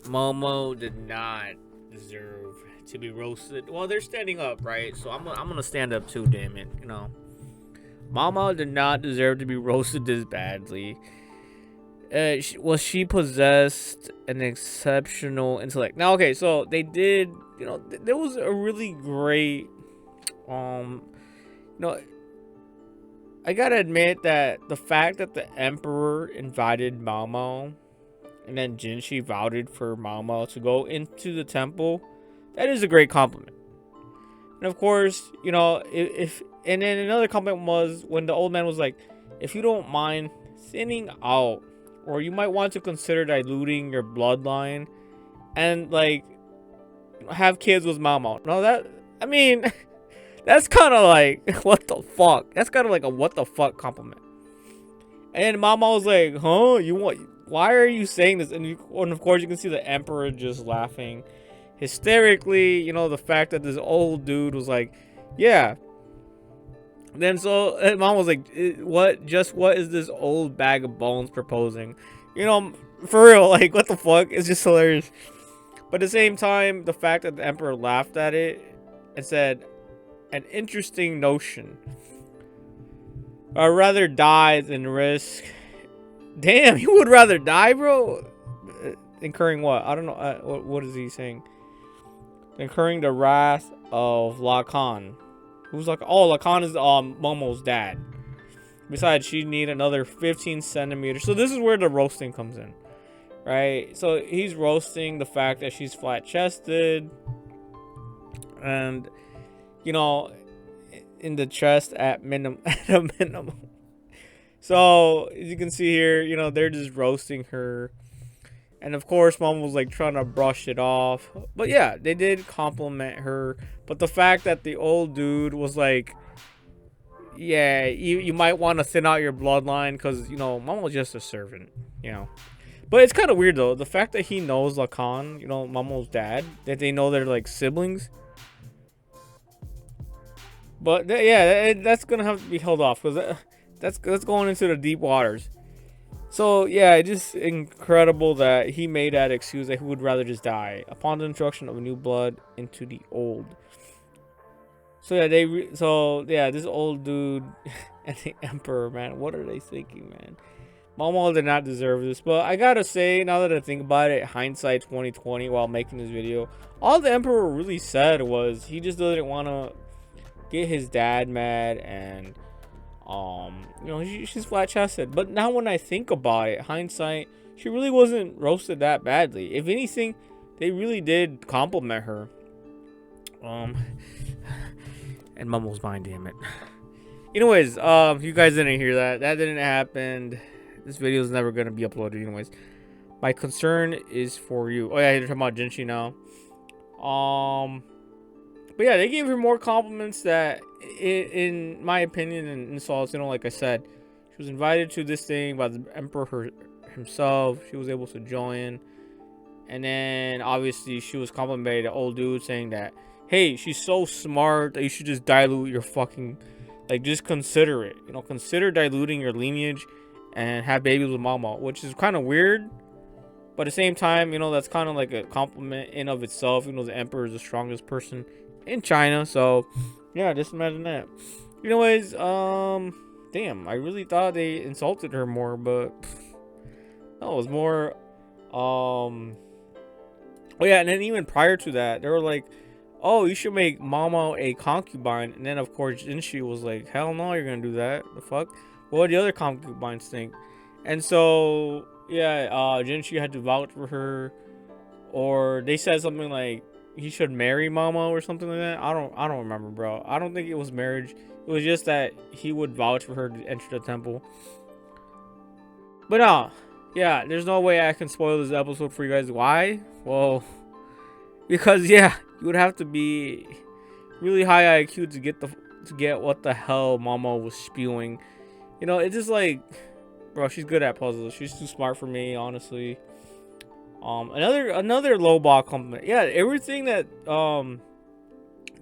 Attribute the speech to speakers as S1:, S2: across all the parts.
S1: Momo did not deserve to be roasted. Well, they're standing up, right? So I'm gonna stand up too. Damn it, you know. Mama did not deserve to be roasted this badly. Was she possessed an exceptional intellect? Now, okay, so they did. You know, there was a really great. You know, I gotta admit that the fact that the emperor invited Mao Mao, and then Jinshi vouched for Mao Mao to go into the temple, that is a great compliment. And of course, you know, if and then another compliment was when the old man was like, if you don't mind thinning out, or you might want to consider diluting your bloodline and like have kids with Mao Mao. No, that, I mean, that's kind of like what the fuck. That's kind of like a what the fuck compliment. And Mao Mao was like, huh? You want? Why are you saying this? And of course, you can see the emperor just laughing hysterically. You know, the fact that this old dude was like, yeah. Then so and Mom was like, what? Just what is this old bag of bones proposing? You know, for real, like what the fuck? It's just hilarious. But at the same time, the fact that the emperor laughed at it and said, an interesting notion. I'd rather die than risk. Damn, you would rather die, bro? Incurring what? I don't know. What is he saying? Incurring the wrath of Lacan. Who's like? Oh, Lacan is Momo's dad. Besides, she need another 15 centimeters. So this is where the roasting comes in, right? So he's roasting the fact that she's flat-chested, and you know, in the chest at minimum, at a minimum. So as you can see here, you know, they're just roasting her. And of course, Mom was like trying to brush it off. But yeah, they did compliment her. But the fact that the old dude was like, yeah, you might want to thin out your bloodline because, you know, Mom was just a servant, you know. But it's kind of weird, though. The fact that he knows Lacan, you know, Momo's dad, that they know they're like siblings. But yeah, that's going to have to be held off because that's going into the deep waters. So yeah, it's just incredible that he made that excuse that he would rather just die upon the introduction of new blood into the old. So yeah, this old dude and the emperor, man, what are they thinking, man? Momo did not deserve this, but I gotta say, now that I think about it, hindsight 2020, while making this video, all the emperor really said was he just didn't want to get his dad mad, and you know, she's flat-chested. But now when I think about it, hindsight, she really wasn't roasted that badly. If anything, they really did compliment her. And Momo's mine, damn it. Anyways, you guys didn't hear that. That didn't happen. This video is never gonna be uploaded anyways. My concern is for you. Oh yeah, you're talking about Jinshi now. But yeah, they gave her more compliments that, in my opinion, and insults, you know, like I said, she was invited to this thing by the emperor himself. She was able to join. And then, obviously, she was complimented by the old dude saying that, hey, she's so smart that you should just dilute your fucking, like, just consider it. You know, consider diluting your lineage and have babies with Mao Mao, which is kind of weird. But at the same time, you know, that's kind of like a compliment in of itself. You know, the emperor is the strongest person in China, so yeah, just imagine that. Anyways, damn, I really thought they insulted her more, but no, it was more, oh yeah, and then even prior to that, they were like, oh, you should make Mama a concubine, and then of course Jinshi was like, hell no, you're gonna do that, the fuck, what would the other concubines think? And so yeah, Jinshi had to vouch for her, or they said something like he should marry Mama or something like that. I don't remember, bro. I don't think it was marriage. It was just that he would vouch for her to enter the temple. But no, yeah, there's no way I can spoil this episode for you guys. Why? Well, because yeah, you would have to be really high IQ to get what the hell Mama was spewing. You know, it's just like, bro, she's good at puzzles. She's too smart for me, honestly. Another low ball compliment. Yeah, everything that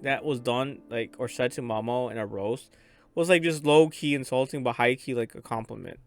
S1: that was done, like, or said to Mamo in a roast was like just low key insulting, but high key like a compliment.